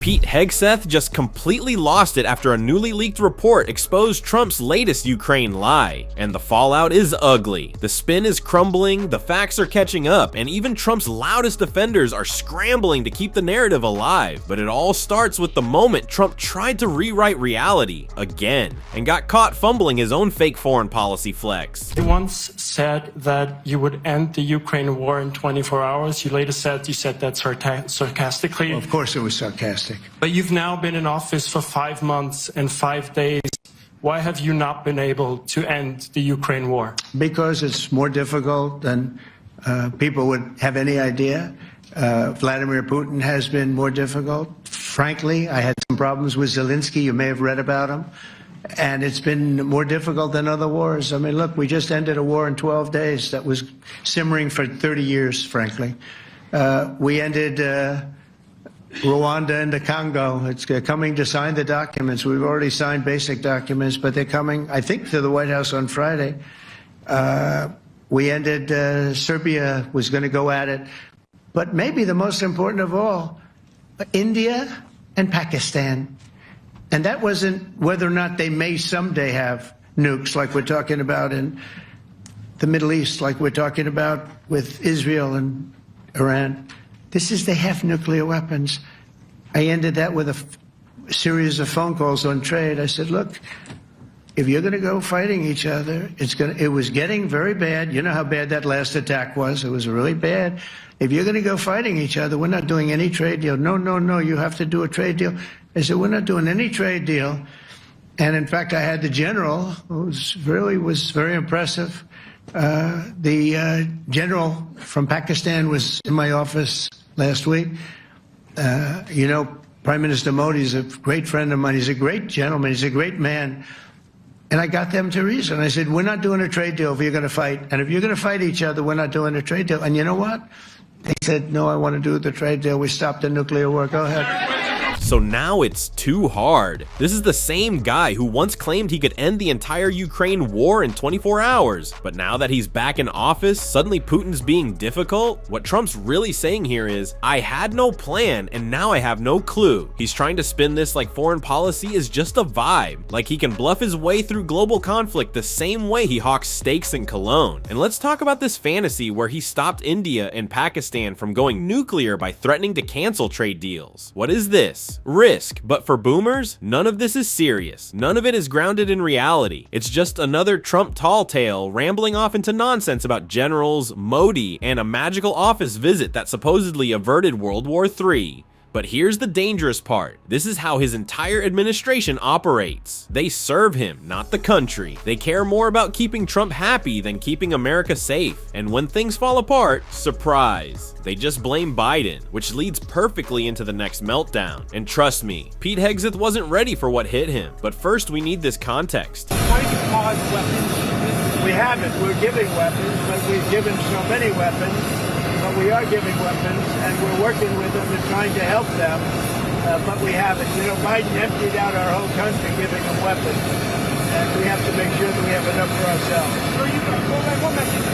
Pete Hegseth just completely lost it after a newly leaked report exposed Trump's latest Ukraine lie. And the fallout is ugly. The spin is crumbling, the facts are catching up, and even Trump's loudest defenders are scrambling to keep the narrative alive. But it all starts with the moment Trump tried to rewrite reality again and got caught fumbling his own fake foreign policy flex. You once said that you would end the Ukraine war in 24 hours. You later said that sarcastically. Well, of course it was sarcastic. But you've now been in office for 5 months and 5 days. Why have you not been able to end the Ukraine war? Because it's more difficult than people would have any idea. Vladimir Putin has been more difficult. Frankly, I had some problems with Zelensky. You may have read about him. And it's been more difficult than other wars. I mean, look, we just ended a war in 12 days that was simmering for 30 years, frankly. We ended Rwanda and the Congo. It's coming to sign the documents. We've already signed basic documents, but they're coming, I think, to the White House on Friday. We ended Serbia was going to go at it. But maybe the most important of all, India and Pakistan. And that wasn't whether or not they may someday have nukes like we're talking about in the Middle East, like we're talking about with Israel and Iran. This is they have nuclear weapons. I ended that with a series of phone calls on trade. I said, look, if you're going to go fighting each other, it was getting very bad. You know how bad that last attack was. It was really bad. If you're going to go fighting each other, we're not doing any trade deal. No, you have to do a trade deal. I said, we're not doing any trade deal. And in fact, I had the general, who was very impressive. The general from Pakistan was in my office last week. You know, Prime Minister Modi is a great friend of mine. He's a great gentleman. He's a great man. And I got them to reason. I said, we're not doing a trade deal if you're going to fight. And if you're going to fight each other, we're not doing a trade deal. And you know what? They said, no, I want to do the trade deal. We stopped the nuclear war. Go ahead. So now it's too hard. This is the same guy who once claimed he could end the entire Ukraine war in 24 hours. But now that he's back in office, suddenly Putin's being difficult? What Trump's really saying here is, I had no plan and now I have no clue. He's trying to spin this like foreign policy is just a vibe. Like he can bluff his way through global conflict the same way he hawks steaks in Cologne. And let's talk about this fantasy where he stopped India and Pakistan from going nuclear by threatening to cancel trade deals. What is this? Risk, but for boomers, none of this is serious. None of it is grounded in reality. It's just another Trump tall tale rambling off into nonsense about generals, Modi, and a magical office visit that supposedly averted World War III. But here's the dangerous part. This is how his entire administration operates. They serve him, not the country. They care more about keeping Trump happy than keeping America safe. And when things fall apart, surprise, they just blame Biden, which leads perfectly into the next meltdown. And trust me, Pete Hegseth wasn't ready for what hit him. But first, we need this context. Why do you pause weapons? We haven't. We're giving weapons, but we've given so many weapons. But we are giving weapons, and we're working with them and trying to help them, but we haven't. You know, Biden emptied out our whole country giving them weapons, and we have to make sure that we have enough for ourselves.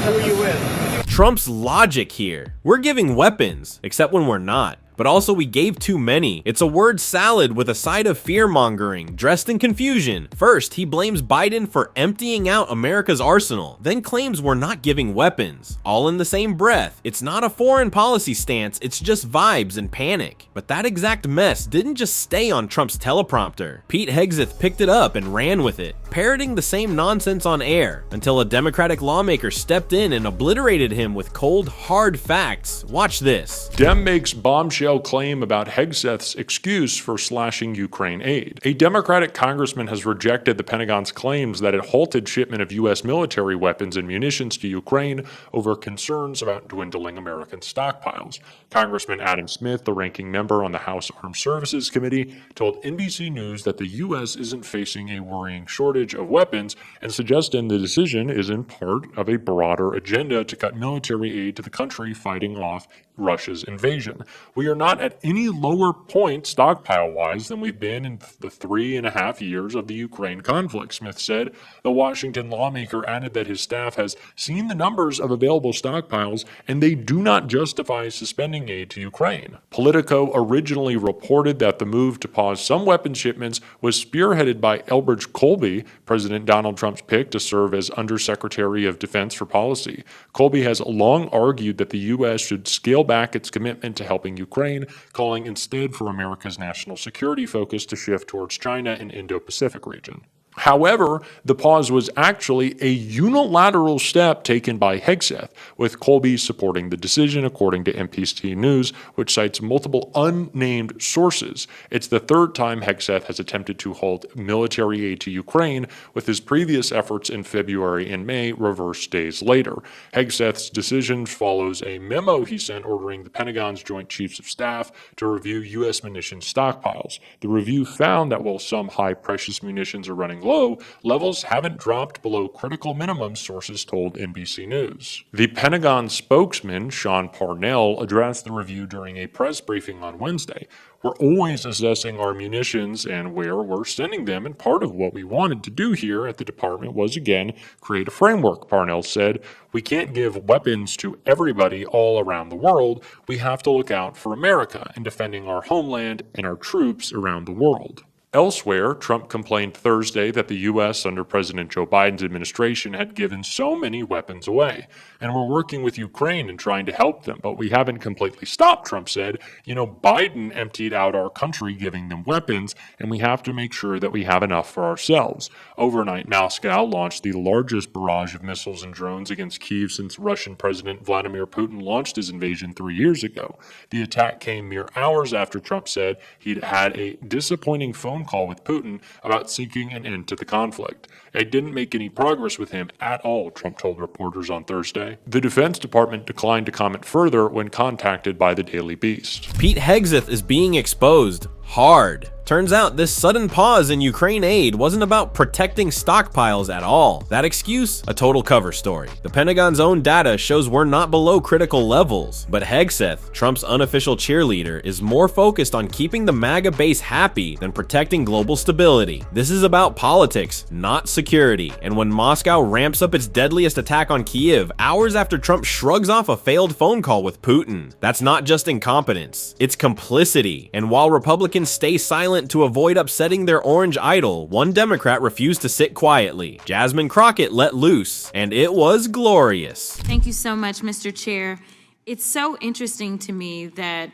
Who are you with? Trump's logic here. We're giving weapons, except when we're not. But also we gave too many. It's a word salad with a side of fear-mongering, dressed in confusion. First, he blames Biden for emptying out America's arsenal, then claims we're not giving weapons. All in the same breath. It's not a foreign policy stance, it's just vibes and panic. But that exact mess didn't just stay on Trump's teleprompter. Pete Hegseth picked it up and ran with it, parroting the same nonsense on air, until a Democratic lawmaker stepped in and obliterated him with cold, hard facts. Watch this. Dem makes bombshell claim about Hegseth's excuse for slashing Ukraine aid. A Democratic congressman has rejected the Pentagon's claims that it halted shipment of U.S. military weapons and munitions to Ukraine over concerns about dwindling American stockpiles. Congressman Adam Smith, the ranking member on the House Armed Services Committee, told NBC News that the U.S. isn't facing a worrying shortage of weapons and suggested the decision is in part of a broader agenda to cut military aid to the country fighting off Russia's invasion. We are not at any lower point stockpile-wise than we've been in the 3.5 years of the Ukraine conflict, Smith said. The Washington lawmaker added that his staff has seen the numbers of available stockpiles, and they do not justify suspending aid to Ukraine. Politico originally reported that the move to pause some weapons shipments was spearheaded by Elbridge Colby, President Donald Trump's pick to serve as Undersecretary of Defense for Policy. Colby has long argued that the U.S. should scale back its commitment to helping Ukraine, calling instead for America's national security focus to shift towards China and Indo-Pacific region. However, the pause was actually a unilateral step taken by Hegseth, with Colby supporting the decision, according to NBC News, which cites multiple unnamed sources. It's the third time Hegseth has attempted to halt military aid to Ukraine, with his previous efforts in February and May reversed days later. Hegseth's decision follows a memo he sent ordering the Pentagon's Joint Chiefs of Staff to review U.S. munitions stockpiles. The review found that while some high precious munitions are running low, levels haven't dropped below critical minimums, sources told NBC News. The Pentagon spokesman, Sean Parnell, addressed the review during a press briefing on Wednesday. We're always assessing our munitions and where we're sending them, and part of what we wanted to do here at the department was, again, create a framework, Parnell said. We can't give weapons to everybody all around the world. We have to look out for America in defending our homeland and our troops around the world. Elsewhere, Trump complained Thursday that the U.S. under President Joe Biden's administration had given so many weapons away. And we're working with Ukraine and trying to help them, but we haven't completely stopped, Trump said. Biden emptied out our country giving them weapons, and we have to make sure that we have enough for ourselves. Overnight, Moscow launched the largest barrage of missiles and drones against Kyiv since Russian President Vladimir Putin launched his invasion 3 years ago. The attack came mere hours after Trump said he'd had a disappointing phone call with Putin about seeking an end to the conflict. I didn't make any progress with him at all, Trump told reporters on Thursday. The Defense Department declined to comment further when contacted by the Daily Beast. Pete Hegseth is being exposed hard. Turns out this sudden pause in Ukraine aid wasn't about protecting stockpiles at all. That excuse, a total cover story. The Pentagon's own data shows we're not below critical levels, but Hegseth, Trump's unofficial cheerleader, is more focused on keeping the MAGA base happy than protecting global stability. This is about politics, not security, and when Moscow ramps up its deadliest attack on Kyiv hours after Trump shrugs off a failed phone call with Putin, that's not just incompetence, it's complicity. And while Republicans stay silent to avoid upsetting their orange idol, one Democrat refused to sit quietly. Jasmine Crockett let loose, and it was glorious. Thank you so much, Mr. Chair. It's so interesting to me that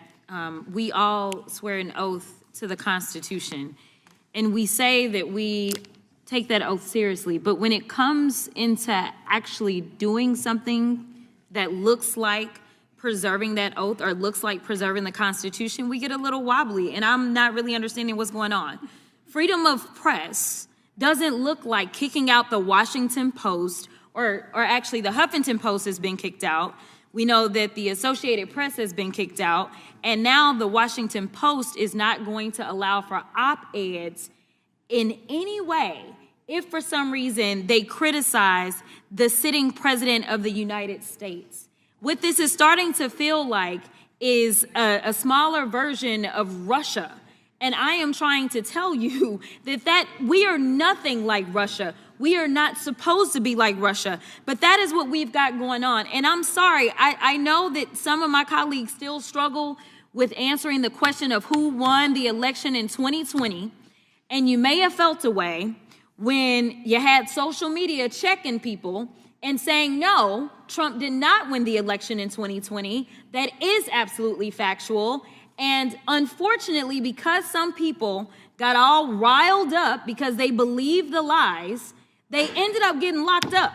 we all swear an oath to the Constitution, and we say that we take that oath seriously, but when it comes into actually doing something that looks like preserving that oath or looks like preserving the Constitution, we get a little wobbly, and I'm not really understanding what's going on. Freedom of press doesn't look like kicking out the Washington Post, or actually the Huffington Post has been kicked out. We know that the Associated Press has been kicked out, and now the Washington Post is not going to allow for op-eds in any way if for some reason they criticize the sitting president of the United States. What this is starting to feel like is a smaller version of Russia. And I am trying to tell you that we are nothing like Russia. We are not supposed to be like Russia. But that is what we've got going on. And I'm sorry, I know that some of my colleagues still struggle with answering the question of who won the election in 2020. And you may have felt a way when you had social media checking people and saying, no, Trump did not win the election in 2020. That is absolutely factual. And unfortunately, because some people got all riled up because they believed the lies, they ended up getting locked up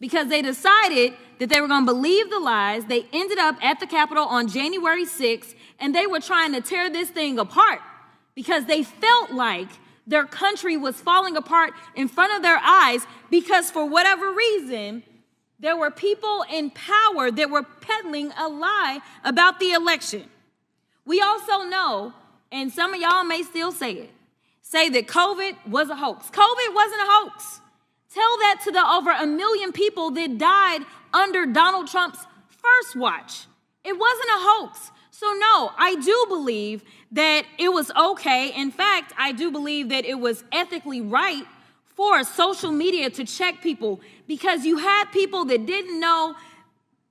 because they decided that they were going to believe the lies. They ended up at the Capitol on January 6th, and they were trying to tear this thing apart because they felt like their country was falling apart in front of their eyes because for whatever reason, there were people in power that were peddling a lie about the election. We also know, and some of y'all may still say that COVID was a hoax. COVID wasn't a hoax. Tell that to the over 1 million people that died under Donald Trump's first watch. It wasn't a hoax. So no, I do believe that it was okay. In fact, I do believe that it was ethically right for social media to check people, because you had people that didn't know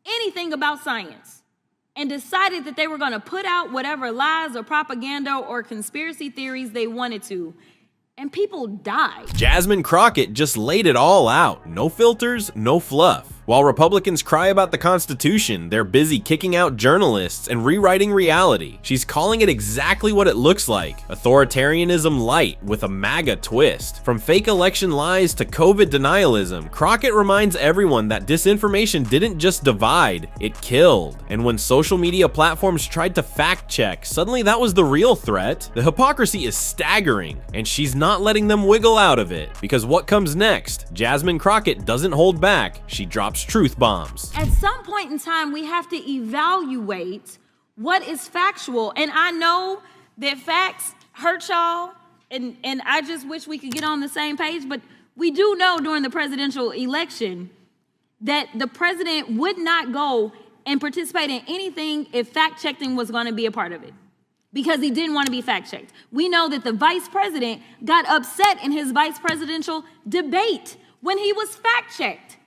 anything about science and decided that they were going to put out whatever lies or propaganda or conspiracy theories they wanted to. And people died. Jasmine Crockett just laid it all out. No filters, no fluff. While Republicans cry about the Constitution, they're busy kicking out journalists and rewriting reality. She's calling it exactly what it looks like: authoritarianism light with a MAGA twist. From fake election lies to COVID denialism, Crockett reminds everyone that disinformation didn't just divide, it killed. And when social media platforms tried to fact check, suddenly that was the real threat. The hypocrisy is staggering, and she's not letting them wiggle out of it. Because what comes next? Jasmine Crockett doesn't hold back. She drops truth bombs. At some point in time, we have to evaluate what is factual. And I know that facts hurt y'all, and I just wish we could get on the same page, but we do know during the presidential election that the president would not go and participate in anything if fact-checking was going to be a part of it, because he didn't want to be fact-checked. We know that the vice president got upset in his vice presidential debate when he was fact-checked.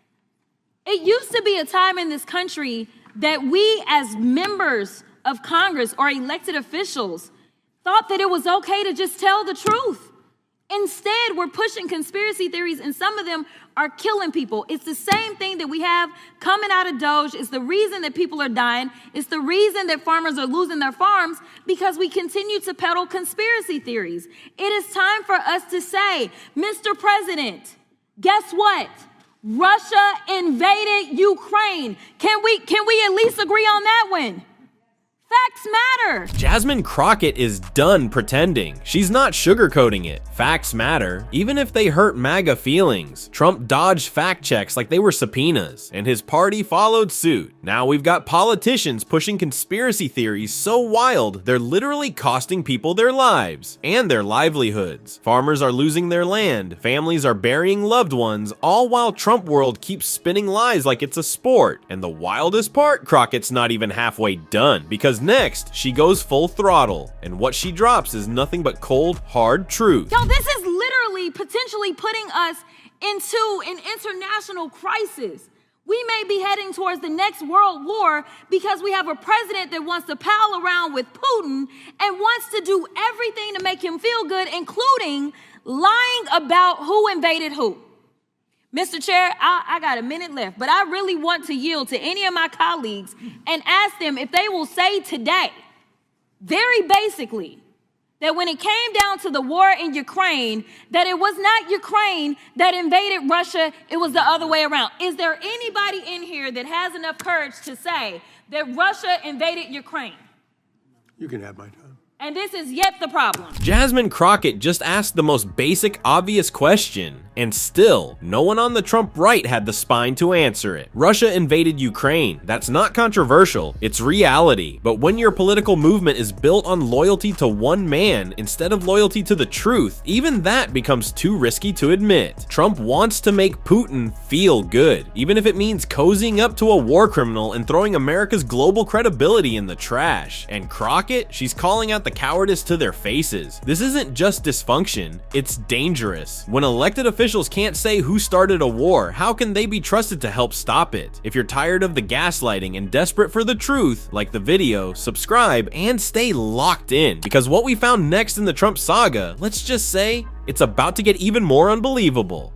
It used to be a time in this country that we as members of Congress or elected officials thought that it was okay to just tell the truth. Instead, we're pushing conspiracy theories, and some of them are killing people. It's the same thing that we have coming out of Doge. It's the reason that people are dying. It's the reason that farmers are losing their farms, because we continue to peddle conspiracy theories. It is time for us to say, Mr. President, guess what? Russia invaded Ukraine. Can we at least agree on that one? Facts matter. Jasmine Crockett is done pretending. She's not sugarcoating it. Facts matter, even if they hurt MAGA feelings. Trump dodged fact checks like they were subpoenas, and his party followed suit. Now we've got politicians pushing conspiracy theories so wild they're literally costing people their lives and their livelihoods. Farmers are losing their land, families are burying loved ones, all while Trump world keeps spinning lies like it's a sport. And the wildest part, Crockett's not even halfway done, because next, she goes full throttle, and what she drops is nothing but cold, hard truth. Yo, this is literally potentially putting us into an international crisis. We may be heading towards the next world war because we have a president that wants to pal around with Putin and wants to do everything to make him feel good, including lying about who invaded who. Mr. Chair, I got a minute left, but I really want to yield to any of my colleagues and ask them if they will say today, very basically, that when it came down to the war in Ukraine, that it was not Ukraine that invaded Russia, it was the other way around. Is there anybody in here that has enough courage to say that Russia invaded Ukraine? You can have my time. And this is yet the problem. Jasmine Crockett just asked the most basic, obvious question, and still, no one on the Trump right had the spine to answer it. Russia invaded Ukraine. That's not controversial, it's reality. But when your political movement is built on loyalty to one man instead of loyalty to the truth, even that becomes too risky to admit. Trump wants to make Putin feel good, even if it means cozying up to a war criminal and throwing America's global credibility in the trash. And Crockett, she's calling out the cowardice to their faces. This isn't just dysfunction, it's dangerous. When elected officials can't say who started a war, how can they be trusted to help stop it? If you're tired of the gaslighting and desperate for the truth, like the video, subscribe, and stay locked in. Because what we found next in the Trump saga, let's just say, it's about to get even more unbelievable.